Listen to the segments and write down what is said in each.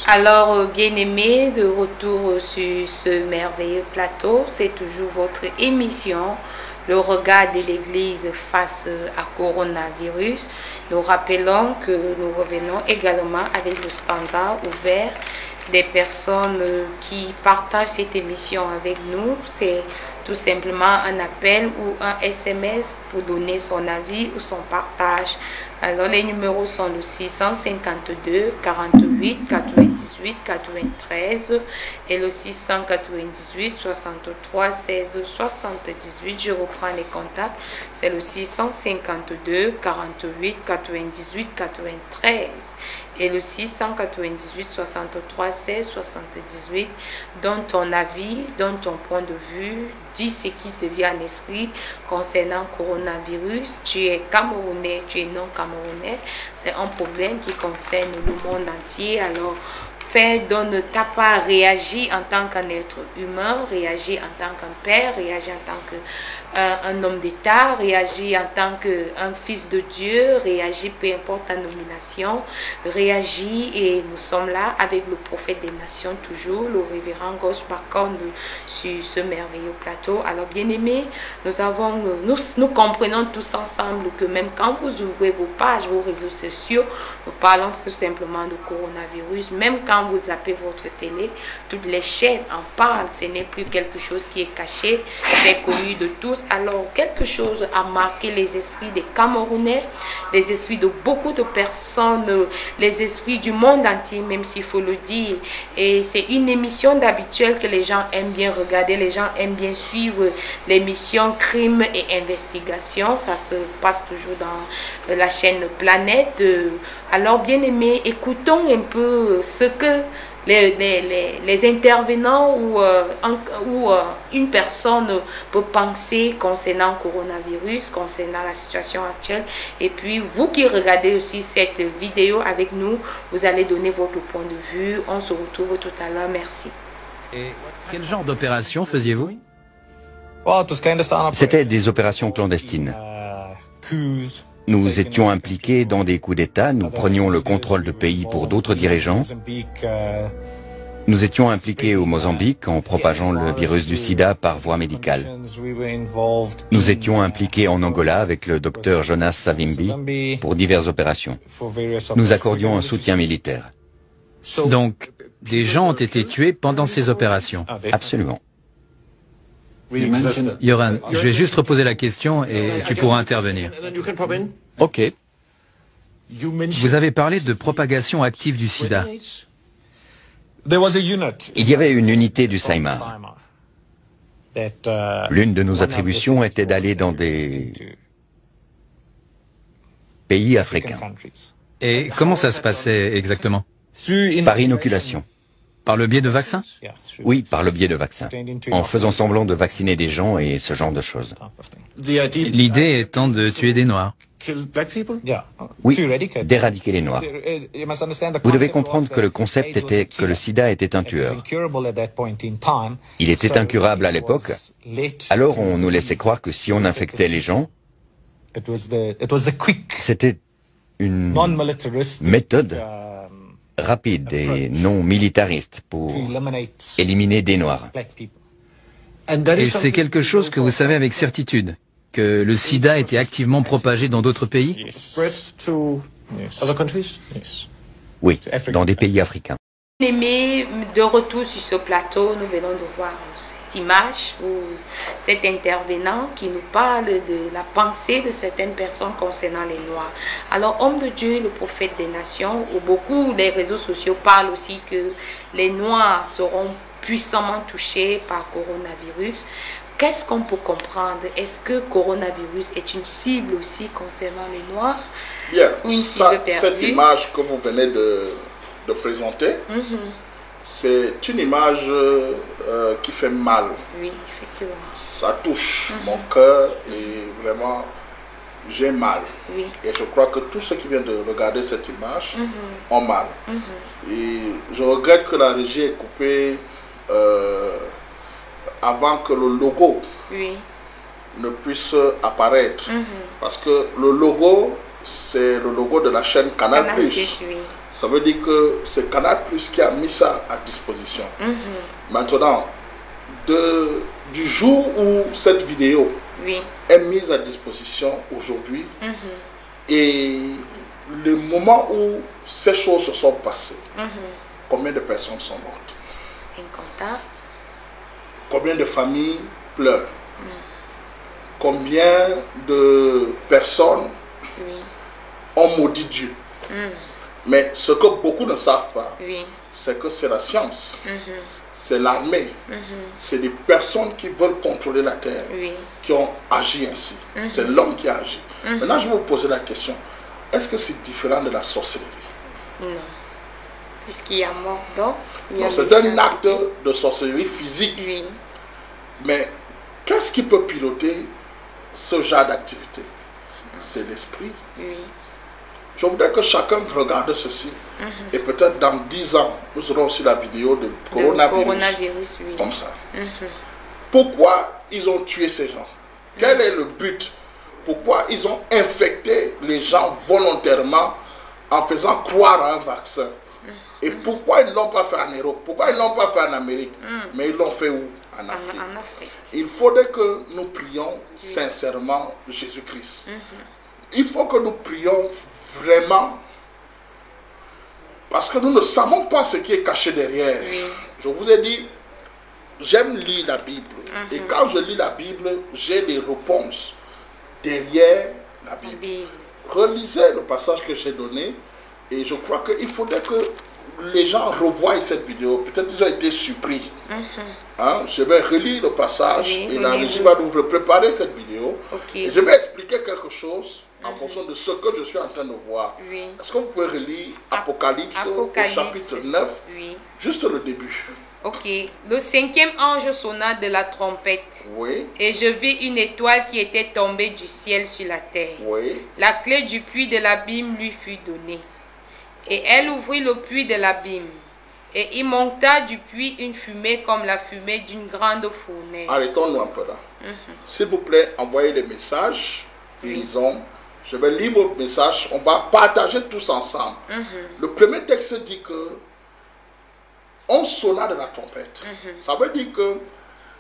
Alors, bien-aimés, de retour sur ce merveilleux plateau, c'est toujours votre émission, le regard de l'Église face à coronavirus. Nous rappelons que nous revenons également avec le standard ouvert des personnes qui partagent cette émission avec nous. C'est tout simplement un appel ou un SMS pour donner son avis ou son partage. Alors les numéros sont le 652 48 98 93 et le 698 63 16 78. Je reprends les contacts. C'est le 652 48 98 93 et le 698 63 16 78. Donne ton avis, donne ton point de vue, dis ce qui te vient à l'esprit concernant le coronavirus. Tu es Camerounais, tu es non Camerounais. C'est un problème qui concerne le monde entier. Alors, donne ta part, réagis en tant qu'un être humain, réagis en tant qu'un père, réagis en tant qu'un homme d'État, réagis en tant qu'un fils de Dieu, réagis peu importe ta nomination, réagis et nous sommes là avec le prophète des nations toujours, le révérend Ghost Bakonde sur ce merveilleux plateau. Alors bien aimés, nous comprenons tous ensemble que même quand vous ouvrez vos pages, vos réseaux sociaux, nous parlons tout simplement de coronavirus, même quand vous zappez votre télé, toutes les chaînes en parlent, ce n'est plus quelque chose qui est caché, c'est connu de tous. Alors quelque chose a marqué les esprits des Camerounais, les esprits de beaucoup de personnes, les esprits du monde entier, même s'il faut le dire. Et c'est une émission d'habituel que les gens aiment bien regarder, les gens aiment bien suivre, l'émission Crime et Investigation, ça se passe toujours dans la chaîne Planète. Alors bien aimés, écoutons un peu ce que les intervenants ou une personne peut penser concernant le coronavirus, concernant la situation actuelle. Et puis vous qui regardez aussi cette vidéo avec nous, vous allez donner votre point de vue. On se retrouve tout à l'heure. Merci. Et quel genre d'opération faisiez-vous? C'était des opérations clandestines. Nous étions impliqués dans des coups d'État, nous prenions le contrôle de pays pour d'autres dirigeants. Nous étions impliqués au Mozambique en propageant le virus du sida par voie médicale. Nous étions impliqués en Angola avec le docteur Jonas Savimbi pour diverses opérations. Nous accordions un soutien militaire. Donc, des gens ont été tués pendant ces opérations? Absolument. Yoran, je vais juste reposer la question et tu pourras intervenir. Ok. Vous avez parlé de propagation active du sida. Il y avait une unité du Saïmar. L'une de nos attributions était d'aller dans des pays africains. Et comment ça se passait exactement? Par inoculation. Par le biais de vaccins? Oui, par le biais de vaccins. En faisant semblant de vacciner des gens et ce genre de choses. L'idée étant de tuer des Noirs. Oui, d'éradiquer les Noirs. Vous devez comprendre que le concept était que le sida était un tueur. Il était incurable à l'époque, alors on nous laissait croire que si on infectait les gens, c'était une méthode rapide et non militariste pour éliminer des Noirs. Et c'est quelque chose que vous savez avec certitude, que le sida était activement propagé dans d'autres pays? Oui, dans des pays africains. Aimés, de retour sur ce plateau, nous venons de voir cette image ou cet intervenant qui nous parle de la pensée de certaines personnes concernant les Noirs. Alors, homme de Dieu, le prophète des nations, où beaucoup les réseaux sociaux parlent aussi que les Noirs seront puissamment touchés par coronavirus. Qu'est-ce qu'on peut comprendre? Est-ce que coronavirus est une cible aussi concernant les Noirs? Bien, ou une cible perdue? Cette image que vous venez de présenter, c'est une image qui fait mal. Oui, effectivement. Ça touche mon cœur et vraiment, j'ai mal. Oui. Et je crois que tous ceux qui viennent de regarder cette image ont mal. Et je regrette que la régie ait coupé avant que le logo ne puisse apparaître. Parce que le logo, c'est le logo de la chaîne Canal+. Oui. Ça veut dire que c'est Canal+ qui a mis ça à disposition. Maintenant, du jour où cette vidéo est mise à disposition aujourd'hui, et le moment où ces choses se sont passées, combien de personnes sont mortes? Incontable. Combien de familles pleurent? Combien de personnes ont maudit Dieu? Mais ce que beaucoup ne savent pas, c'est que c'est la science, c'est l'armée, c'est des personnes qui veulent contrôler la terre, qui ont agi ainsi. C'est l'homme qui a agi. Maintenant, je vais vous poser la question, est-ce que c'est différent de la sorcellerie? Non. Puisqu'il y a mort d'or. C'est un acte de sorcellerie physique. Mais qu'est-ce qui peut piloter ce genre d'activité? C'est l'esprit. Je voudrais que chacun regarde ceci. Et peut-être dans 10 ans, nous aurons aussi la vidéo de coronavirus. Comme ça. Pourquoi ils ont tué ces gens? Quel est le but? Pourquoi ils ont infecté les gens volontairement en faisant croire à un vaccin? Et pourquoi ils ne l'ont pas fait en Europe? Pourquoi ils ne l'ont pas fait en Amérique? Mais ils l'ont fait où? En Afrique. Il faudrait que nous prions sincèrement Jésus-Christ. Il faut que nous prions vraiment, parce que nous ne savons pas ce qui est caché derrière. Je vous ai dit, j'aime lire la Bible. Et quand je lis la Bible, j'ai des réponses derrière la Bible. Relisez le passage que j'ai donné. Et je crois qu'il faudrait que les gens revoient cette vidéo. Peut-être qu'ils ont été surpris. Je vais relire le passage et la régie va nous préparer cette vidéo. Et je vais expliquer quelque chose en fonction de ce que je suis en train de voir. Est-ce que vous pouvez relire Apocalypse au chapitre 9, juste le début? Le 5e ange sonna de la trompette. Et je vis une étoile qui était tombée du ciel sur la terre. La clé du puits de l'abîme lui fut donnée. Et elle ouvrit le puits de l'abîme. Et il monta du puits une fumée comme la fumée d'une grande fournaise. Arrêtons-nous un peu là. S'il vous plaît, envoyez des messages. Lisons. Je vais lire vos messages. On va partager tous ensemble. Le premier texte dit que on sonna de la trompette. Ça veut dire que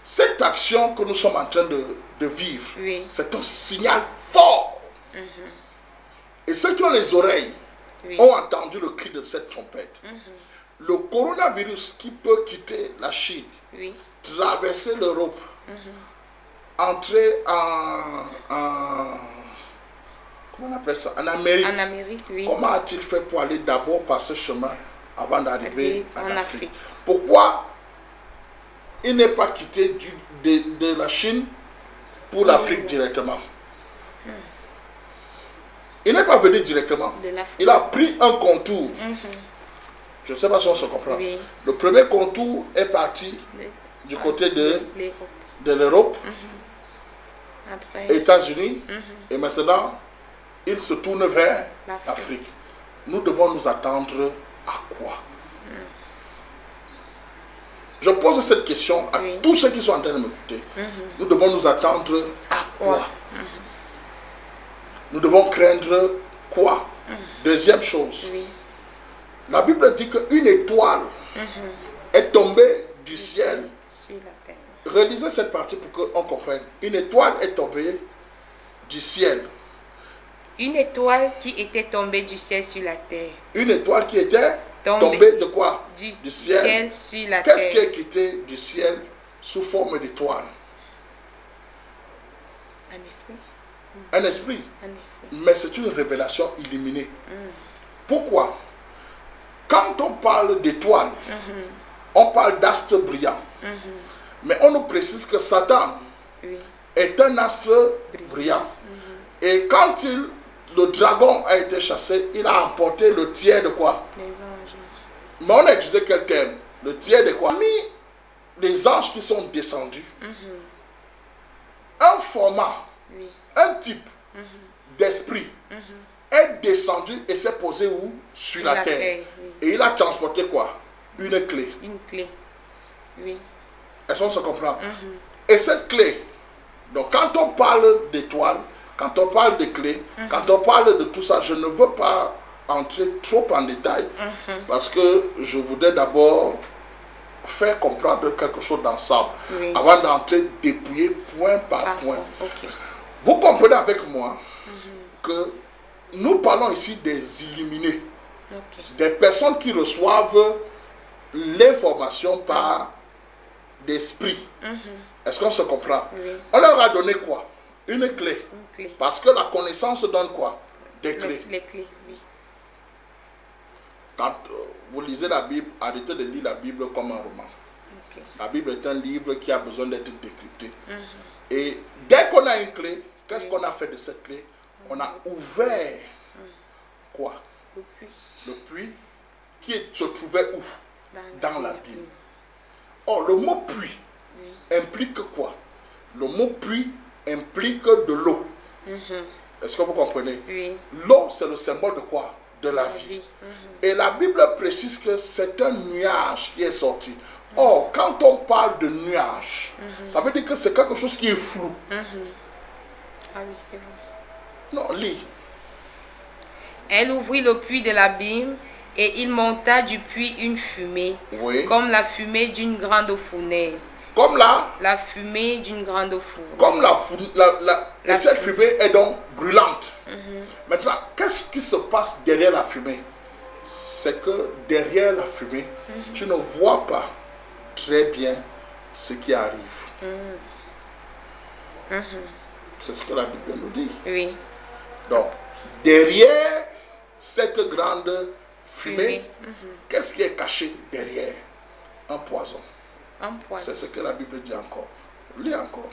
cette action que nous sommes en train de vivre, c'est un signal fort. Et ceux qui ont les oreilles ont entendu le cri de cette trompette. Le coronavirus qui peut quitter la Chine, traverser l'Europe, entrer comment on appelle ça? En Amérique. En Amérique, Comment a-t-il fait pour aller d'abord par ce chemin avant d'arriver en Afrique? Pourquoi il n'est pas quitté de la Chine pour l'Afrique directement? Il n'est pas venu directement. Il a pris un contour. Je ne sais pas si on se comprend. Le premier contour est parti du côté de l'Europe, États-Unis, et maintenant il se tourne vers l'Afrique. Nous devons nous attendre à quoi? Je pose cette question à tous ceux qui sont en train de m'écouter. Nous devons nous attendre à quoi? Nous devons craindre quoi? Deuxième chose, la Bible dit qu'une étoile est tombée du ciel. Relisez cette partie pour qu'on comprenne. Une étoile est tombée du ciel. Une étoile qui était tombée du ciel sur la terre. Une étoile qui était tombée de quoi? Du ciel sur la terre. Qu'est-ce qui est quitté du ciel sous forme d'étoile? Un esprit. Un esprit. Mais c'est une révélation illuminée. Pourquoi? Quand on parle d'étoile, on parle d'astre brillant. Mais on nous précise que Satan est un astre brillant. Et quand le dragon a été chassé, il a emporté le tiers de quoi? Les anges. Mais on a utilisé quel terme? Le tiers de quoi? Les anges qui sont descendus. Un format, un type d'esprit est descendu et s'est posé où? Sur la terre. Et il a transporté quoi? Une clé. Une clé. Est-ce qu'on se comprend? Et cette clé, donc quand on parle d'étoile, quand on parle de clés, quand on parle de tout ça, je ne veux pas entrer trop en détail parce que je voudrais d'abord faire comprendre quelque chose d'ensemble avant d'entrer dépouiller point par point. Vous comprenez avec moi que nous parlons ici des illuminés, des personnes qui reçoivent l'information par l'esprit. Est-ce qu'on se comprend? On leur a donné quoi? Une clé. Parce que la connaissance donne quoi? Des clés. Les clés, oui. Quand vous lisez la Bible, arrêtez de lire la Bible comme un roman. La Bible est un livre qui a besoin d'être décrypté. Et dès qu'on a une clé, qu'est-ce qu'on a fait de cette clé? On a ouvert quoi? Le puits. Le puits qui se trouvait où? Dans la Bible. Or, le mot puits implique quoi? Le mot puits implique de l'eau. Est-ce que vous comprenez? L'eau, c'est le symbole de quoi? De la vie. Et la Bible précise que c'est un nuage qui est sorti. Or, quand on parle de nuage, ça veut dire que c'est quelque chose qui est flou. Ah oui, c'est vrai. Non, lis. Elle ouvrit le puits de l'abîme et il monta du puits une fumée, comme la fumée d'une grande fournaise. Comme la fumée d'une grande fournaise. Comme et cette fumée est donc brûlante. Maintenant, qu'est-ce qui se passe derrière la fumée? C'est que derrière la fumée, tu ne vois pas très bien ce qui arrive. C'est ce que la Bible nous dit. Oui. Donc, derrière cette grande fumée, qu'est-ce qui est caché derrière? Un poison. Un poison. C'est ce que la Bible dit encore. Lis encore.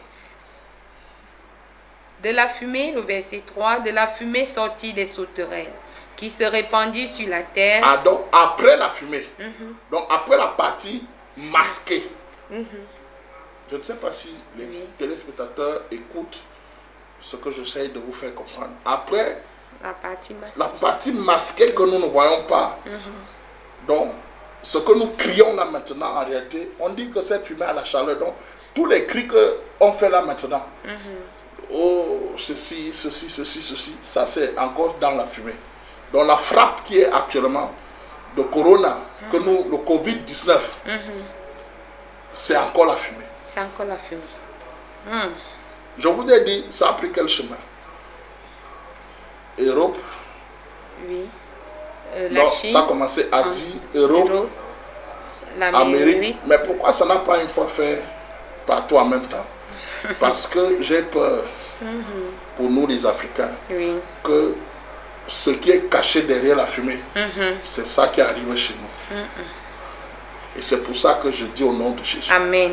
De la fumée, le verset 3, de la fumée sortit des sauterelles qui se répandit sur la terre. Ah, donc après la fumée, donc après la partie masquée. Je ne sais pas si les téléspectateurs écoutent ce que j'essaie de vous faire comprendre. Après la partie masquée que nous ne voyons pas. Donc, ce que nous crions là maintenant, en réalité, on dit que cette fumée a la chaleur. Donc, tous les cris qu'on fait là maintenant, oh, ceci, ceci, ceci, ceci, ça c'est encore dans la fumée. Donc, la frappe qui est actuellement de Corona, que nous, le Covid-19, c'est encore la fumée. C'est encore la fumée. Je vous ai dit, ça a pris quel chemin? Europe. Oui. La Chine. Ça a commencé Asie, Europe, Amérique. Mais pourquoi ça n'a pas une fois fait partout en même temps? Parce que j'ai peur, pour nous les Africains, que ce qui est caché derrière la fumée, c'est ça qui arrive chez nous. Et c'est pour ça que je dis au nom de Jésus. Amen.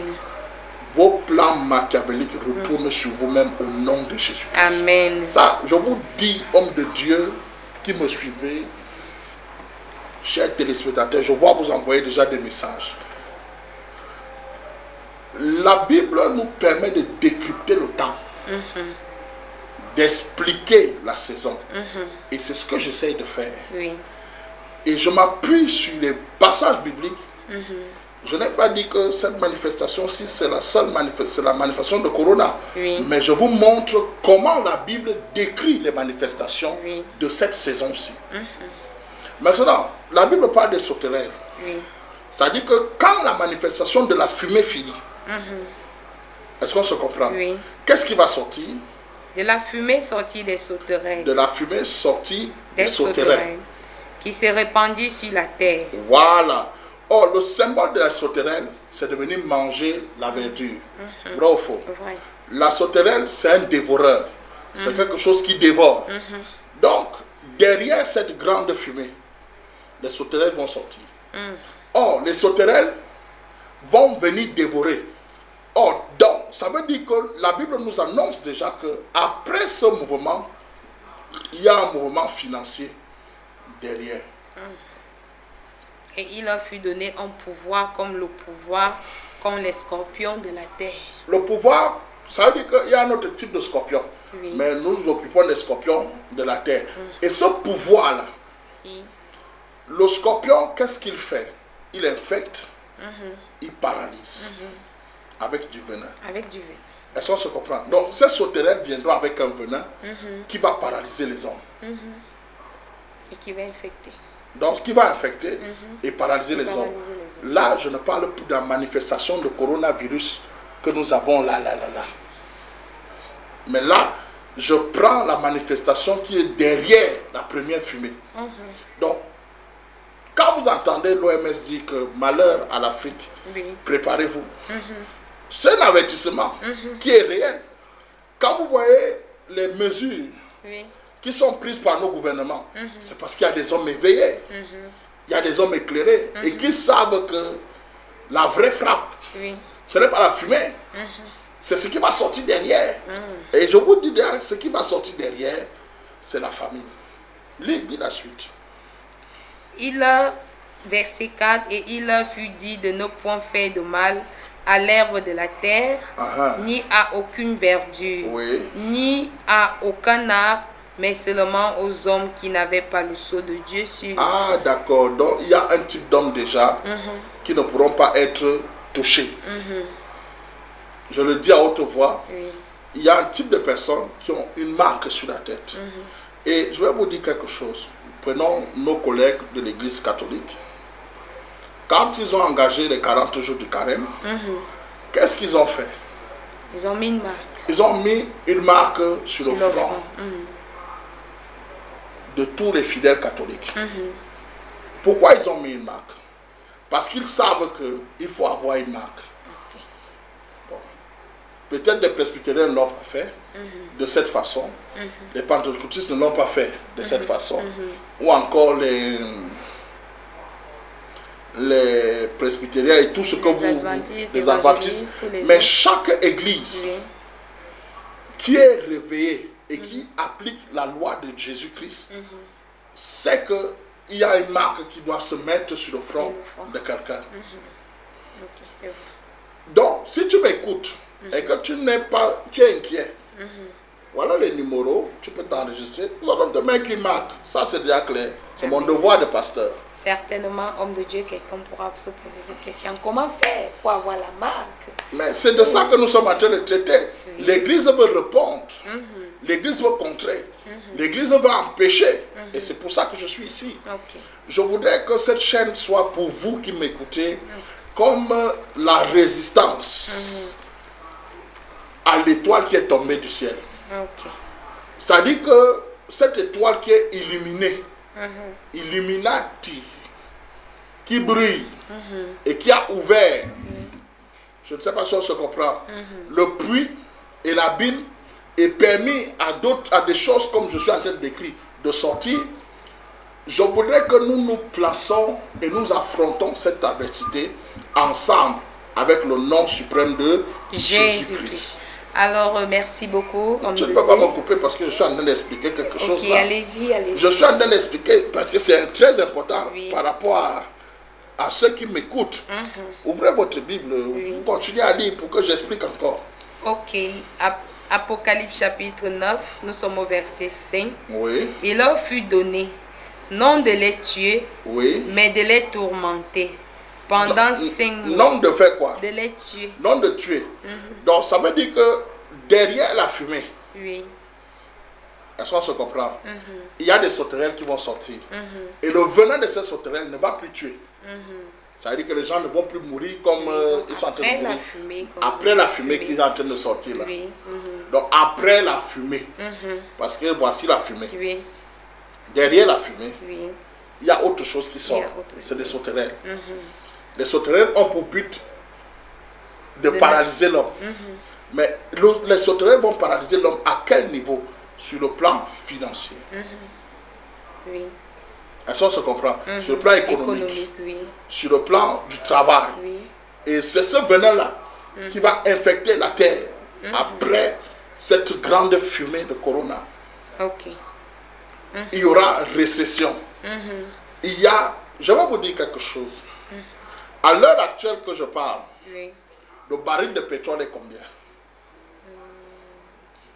Vos plans machiavéliques retournent sur vous-même au nom de Jésus. Amen. Ça, je vous dis, homme de Dieu qui me suivez, chers téléspectateurs, je vois vous envoyer déjà des messages. La Bible nous permet de décrypter le temps, d'expliquer la saison. Et c'est ce que j'essaie de faire. Et je m'appuie sur les passages bibliques. Je n'ai pas dit que cette manifestation-ci, c'est la seule manifestation, la manifestation de Corona. Mais je vous montre comment la Bible décrit les manifestations de cette saison-ci. Maintenant, la Bible parle des sauterelles. C'est-à-dire que quand la manifestation de la fumée finit, est-ce qu'on se comprend? Qu'est-ce qui va sortir? De la fumée sortie des sauterelles. De la fumée sortie des sauterelles. Qui se répandit sur la terre. Voilà. Or, le symbole de la sauterelle, c'est de venir manger la verdure. Vrai ou faux? La sauterelle, c'est un dévoreur. C'est quelque chose qui dévore. Donc, derrière cette grande fumée, les sauterelles vont sortir. Or, les sauterelles vont venir dévorer. Or, donc, ça veut dire que la Bible nous annonce déjà qu'après ce mouvement, il y a un mouvement financier derrière. Et il leur fut donné un pouvoir comme le pouvoir qu'ont les scorpions de la terre. Le pouvoir, ça veut dire qu'il y a un autre type de scorpion. Mais nous nous occupons des scorpions de la terre. Et ce pouvoir-là, le scorpion, qu'est-ce qu'il fait? Il infecte, il paralyse avec du venin. Avec du venin. Est-ce qu'on se comprend? Donc, ces sauterelles viendront avec un venin qui va paralyser les hommes. Et qui va infecter. Donc, qui va infecter et paralyser les hommes. Là, je ne parle plus de la manifestation de coronavirus que nous avons là. Mais là, je prends la manifestation qui est derrière la première fumée. Donc, quand vous entendez l'OMS dire que malheur à l'Afrique, préparez-vous. C'est un avertissement qui est réel. Quand vous voyez les mesures qui sont prises par nos gouvernements, c'est parce qu'il y a des hommes éveillés, il y a des hommes éclairés et qui savent que la vraie frappe, ce n'est pas la fumée, c'est ce qui va sortir derrière. Et je vous dis, ce qui va sortir derrière, c'est la famine. Lis la suite. Verset 4, et il leur fut dit de ne point faire de mal à l'herbe de la terre, ni à aucune verdure, ni à aucun arbre, mais seulement aux hommes qui n'avaient pas le sceau de Dieu sur eux. Ah, d'accord. Donc, il y a un type d'hommes déjà qui ne pourront pas être touchés. Je le dis à haute voix. Il y a un type de personnes qui ont une marque sur la tête. Et je vais vous dire quelque chose. Prenons nos collègues de l'église catholique. Quand ils ont engagé les 40 jours du carême, qu'est-ce qu'ils ont fait? Ils ont mis une marque. Ils ont mis une marque sur le front de tous les fidèles catholiques. Pourquoi ils ont mis une marque? Parce qu'ils savent qu'il faut avoir une marque. Bon. Peut-être les presbytériens ne l'ont pas fait de cette façon. Les pentecôtistes ne l'ont pas fait de cette façon. Ou encore les presbytériens et tout ce que vous... Les adventistes. Mais chaque église qui est réveillée et qui applique la loi de Jésus-Christ, sait qu'il y a une marque qui doit se mettre sur le front de quelqu'un. Donc, si tu m'écoutes et que tu n'es pas, tu es inquiet, voilà les numéros, tu peux t'enregistrer. Nous allons te mettre une marque. Ça, c'est déjà clair. C'est mon devoir de pasteur. Certainement, homme de Dieu, quelqu'un pourra se poser cette question. Comment faire pour avoir la marque? Mais c'est de ça que nous sommes en train de traiter. L'Église veut répondre. L'Église veut contrer. L'Église veut empêcher. Et c'est pour ça que je suis ici. Je voudrais que cette chaîne soit pour vous qui m'écoutez comme la résistance à l'étoile qui est tombée du ciel. C'est-à-dire que cette étoile qui est illuminée, Illuminati, qui brille et qui a ouvert, je ne sais pas si on se comprend, le puits et l'abîme et permis à des choses comme je suis en train de décrire de sortir. Je voudrais que nous nous plaçons et nous affrontons cette adversité ensemble avec le nom suprême de Jésus-Christ. Alors, merci beaucoup. Tu ne peux pas me couper parce que je suis en train d'expliquer quelque chose là. Allez-y. Je suis en train d'expliquer parce que c'est très important par rapport à ceux qui m'écoutent. Ouvrez votre Bible, vous continuez à lire pour que j'explique encore. Ok. Apocalypse chapitre 9, nous sommes au verset 5. Il leur fut donné, non de les tuer, mais de les tourmenter. Pendant 5 mois. Non de faire quoi? De les tuer. Non de tuer. Donc ça veut dire que derrière la fumée, est-ce qu'on se comprend? Il y a des sauterelles qui vont sortir. Et le venin de ces sauterelles ne va plus tuer. Ça veut dire que les gens ne vont plus mourir comme ils sont en train de mourir. Après la fumée qui est en train de sortir là. Donc après la fumée. Parce que voici la fumée. Derrière la fumée, il y a autre chose qui sort. C'est des sauterelles. Les sauterelles ont pour but de paralyser l'homme. Mais les sauterelles vont paralyser l'homme à quel niveau? Sur le plan financier. Est-ce qu'on se comprend? Sur le plan économique. Sur le plan du travail. Et c'est ce venin-là qui va infecter la terre après cette grande fumée de corona. Il y aura récession. Il y a, je vais vous dire quelque chose. À l'heure actuelle que je parle, le baril de pétrole est combien?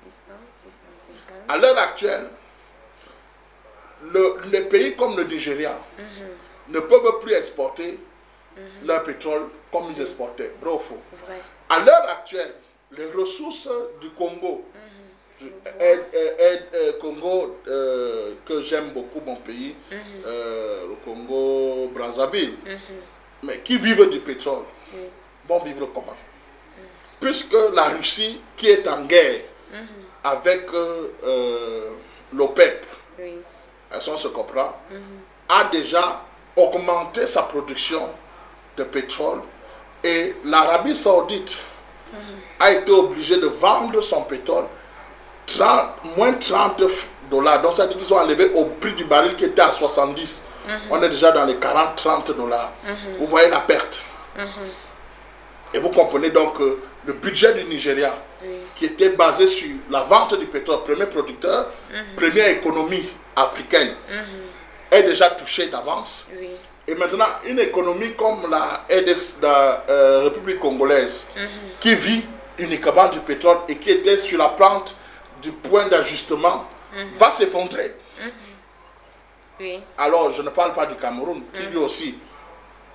600, 650. À l'heure actuelle, les pays comme le Nigeria ne peuvent plus exporter leur pétrole comme ils exportaient. Vrai ou faux? À l'heure actuelle, les ressources du Congo, Congo que j'aime beaucoup, mon pays, le Congo Brazzaville, mais qui vivent du pétrole, vont vivre comment? Puisque la Russie, qui est en guerre avec l'OPEP, on se comprend, a déjà augmenté sa production de pétrole, et l'Arabie Saoudite a été obligée de vendre son pétrole moins 30 $. Donc ça veut dire qu'ils ont enlevé au prix du baril qui était à 70. On est déjà dans les 40-30 $. Vous voyez la perte. Et vous comprenez donc que le budget du Nigeria, qui était basé sur la vente du pétrole, premier producteur, première économie africaine, est déjà touché d'avance. Et maintenant, une économie comme la République congolaise, qui vit uniquement du pétrole et qui était sur la pente du point d'ajustement, va s'effondrer. Alors, je ne parle pas du Cameroun, qui lui aussi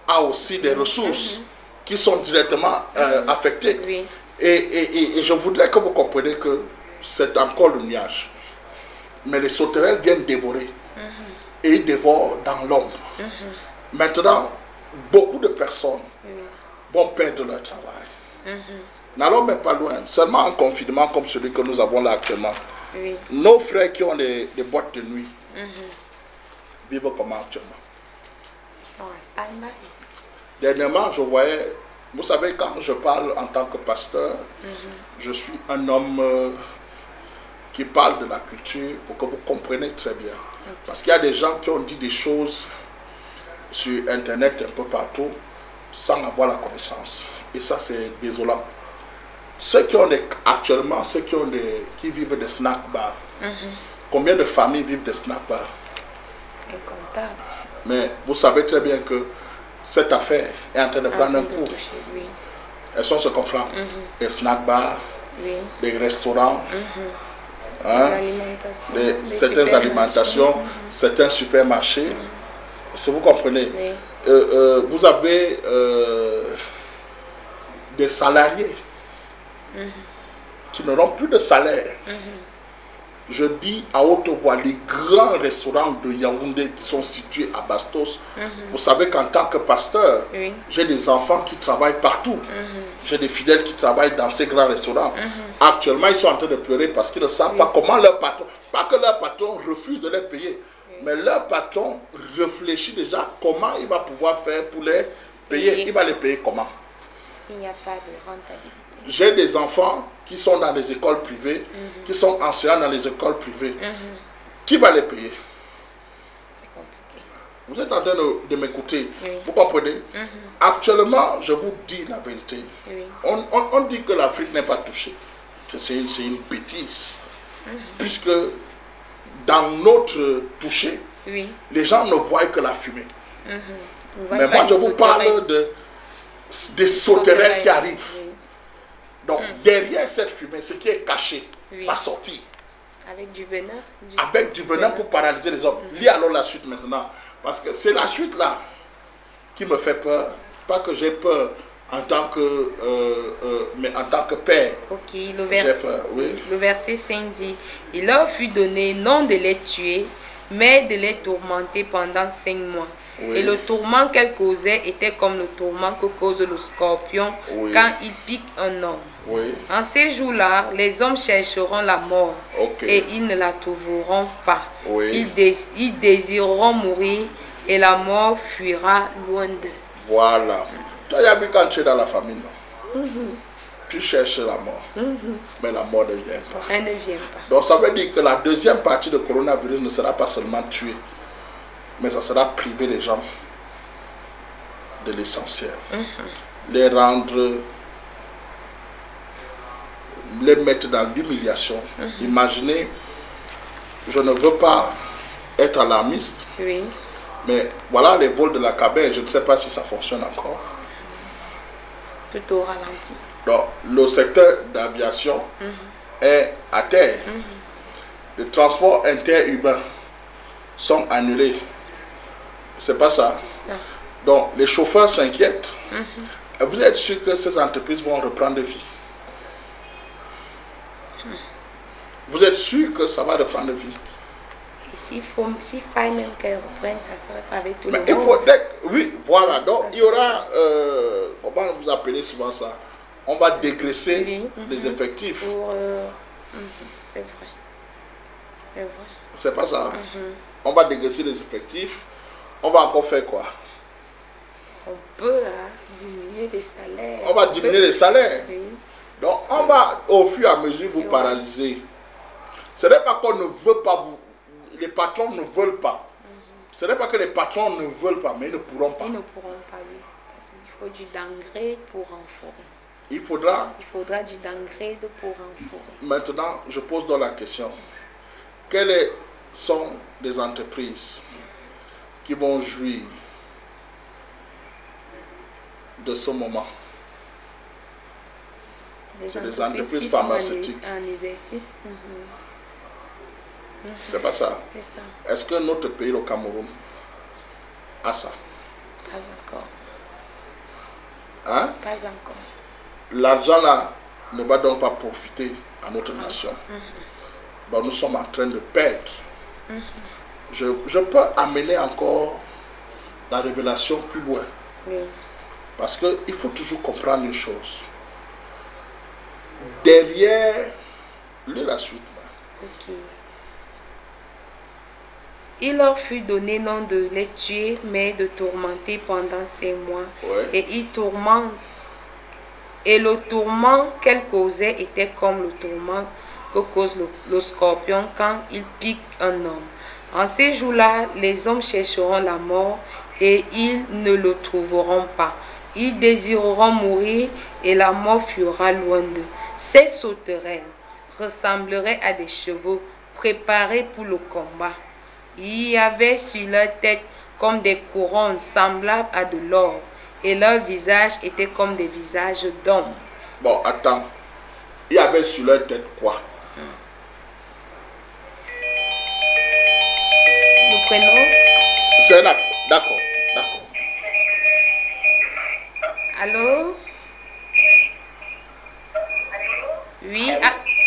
a aussi des ressources qui sont directement affectées. Et je voudrais que vous compreniez que c'est encore le nuage. Mais les sauterelles viennent dévorer. Et ils dévorent dans l'ombre. Maintenant, beaucoup de personnes vont perdre leur travail. N'allons même pas loin. Seulement un confinement comme celui que nous avons là actuellement. Nos frères qui ont des boîtes de nuit vivent comment actuellement? Ils sont à stand-by. Dernièrement, je voyais, vous savez, quand je parle en tant que pasteur, je suis un homme qui parle de la culture pour que vous compreniez très bien. Parce qu'il y a des gens qui ont dit des choses sur Internet un peu partout sans avoir la connaissance. Et ça, c'est désolant. Ceux qui ont actuellement, ceux qui vivent des snack bars, combien de familles vivent des snack bars? Incontable. Mais vous savez très bien que cette affaire est en train de prendre un coup. Est-ce qu'on se comprend? Des snack bars, des restaurants, certaines alimentations, certains supermarchés. Si vous comprenez, vous avez des salariés qui n'auront plus de salaire. Je dis à haute voix, les grands restaurants de Yaoundé qui sont situés à Bastos, vous savez qu'en tant que pasteur, j'ai des enfants qui travaillent partout. J'ai des fidèles qui travaillent dans ces grands restaurants. Actuellement, ils sont en train de pleurer parce qu'ils ne savent pas comment leur patron, pas que leur patron refuse de les payer, mais leur patron réfléchit déjà comment il va pouvoir faire pour les payer. Il va les payer comment? S'il n'y a pas de rentabilité. J'ai des enfants qui sont dans des écoles privées, qui sont enseignants dans les écoles privées. Qui va les payer? C'est compliqué. Vous êtes en train de m'écouter. Vous comprenez? Actuellement, je vous dis la vérité. On dit que l'Afrique n'est pas touchée. C'est une bêtise. Puisque dans notre toucher, les gens ne voient que la fumée. Mais moi, je vous parle des sauterelles qui arrivent. Donc, derrière cette fumée, ce qui est caché va sortir. Avec du venin. Avec du venin pour paralyser les hommes. Lis alors la suite maintenant. Parce que c'est la suite là qui me fait peur. Pas que j'ai peur en tant que, mais en tant que père. Ok, le verset 5 dit, il leur fut donné non de les tuer, mais de les tourmenter pendant 5 mois. Et le tourment qu'elle causait était comme le tourment que cause le scorpion quand il pique un homme. En ces jours-là, les hommes chercheront la mort et ils ne la trouveront pas. Ils désireront mourir et la mort fuira loin d'eux. Voilà. Tu as vu quand tu es dans la famille, non? Tu cherches la mort, mais la mort ne vient pas. Elle ne vient pas. Donc ça veut dire que la deuxième partie du coronavirus ne sera pas seulement tuer, mais ça sera priver les gens de l'essentiel. Les rendre, les mettre dans l'humiliation. Imaginez, je ne veux pas être alarmiste, mais voilà les vols de la Kaber, je ne sais pas si ça fonctionne encore. Tout au ralenti. Donc, le secteur d'aviation est à terre. Les transports interurbains sont annulés. C'est pas ça. Donc, les chauffeurs s'inquiètent. Vous êtes sûr que ces entreprises vont reprendre vie? Vous êtes sûr que ça va reprendre vie? Et s'il faille même qu'elle reprenne, ça ne serait pas avec tout le monde. Il faudrait... Oui, voilà. Donc, il y aura... comment vous appelez souvent ça? On va dégraisser les effectifs. C'est vrai. C'est vrai. C'est pas ça. On va dégraisser les effectifs. On va encore faire quoi? On peut diminuer les salaires. On va diminuer les salaires. Oui. Donc, on va, au fur et à mesure, vous paralyser. Ce n'est pas qu'on ne veut pas vous... Les patrons ne veulent pas. Ce n'est pas que les patrons ne veulent pas, mais ils ne pourront pas. Ils ne pourront pas, oui. Parce qu'il faut du d'engrais pour renforcer. Il faudra du d'engrais pour renforcer. Maintenant, je pose donc la question. Quelles sont les entreprises qui vont jouir de ce moment? C'est les entreprises pharmaceutiques. En exercice. C'est pas ça. C'est ça. Est-ce que notre pays, le Cameroun, a ça? Pas encore. Hein? Pas encore. L'argent là ne va donc pas profiter à notre nation. Donc nous sommes en train de perdre. Je peux amener encore la révélation plus loin. Oui. Parce qu'il faut toujours comprendre une chose. Derrière, lis la suite. Ok. Il leur fut donné non de les tuer, mais de tourmenter pendant 5 mois. Ouais. Et ils tourmentent. Et le tourment qu'elle causait était comme le tourment que cause le scorpion quand il pique un homme. En ces jours-là, les hommes chercheront la mort et ils ne le trouveront pas. Ils désireront mourir et la mort fuira loin d'eux. Ces sauterelles ressembleraient à des chevaux préparés pour le combat. Il y avait sur leur tête comme des couronnes semblables à de l'or, et leurs visages étaient comme des visages d'hommes. Bon, attends. Il y avait sur leur tête quoi? Nous prenons... C'est là. D'accord, d'accord. Allô? Oui,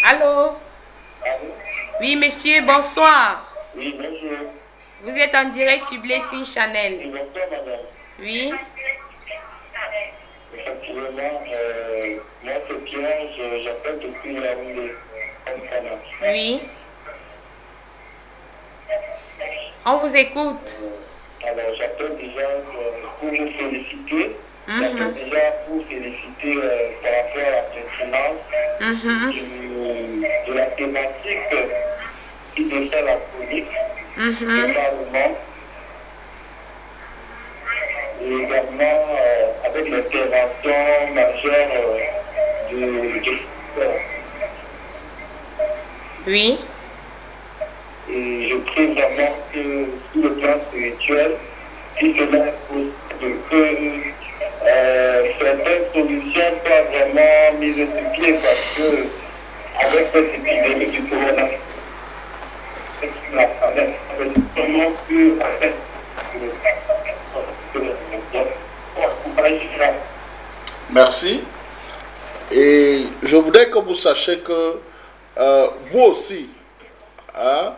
allô? Oui, monsieur, bonsoir. Oui, bonjour. Vous êtes en direct sur Blessing Channel. Bonsoir, madame. Oui. Effectivement, moi c'est Pierre, j'appelle depuis la rue de Kampala. Oui. On vous écoute. Alors, j'appelle déjà pour vous féliciter. J'appelle déjà pour féliciter par rapport à la pertinence de la thématique qui défend la police, le Parlement, et également avec l'intervention majeure du Oui. Et je prie vraiment que sur le plan spirituel, si cela est possible, que certaines solutions soient vraiment mises sur pied, parce que avec cette épidémie du coronavirus, Merci. Et je voudrais que vous sachiez que vous aussi, hein,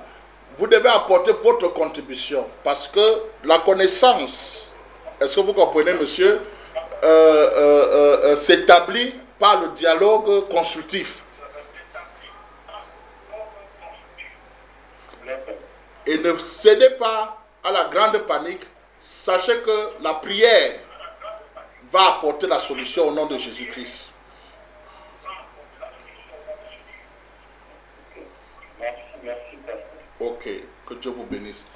vous devez apporter votre contribution, parce que la connaissance, est-ce que vous comprenez, monsieur, s'établit par le dialogue constructif. Et ne cédez pas à la grande panique. Sachez que la prière va apporter la solution au nom de Jésus-Christ. Merci, merci. Ok, que Dieu vous bénisse.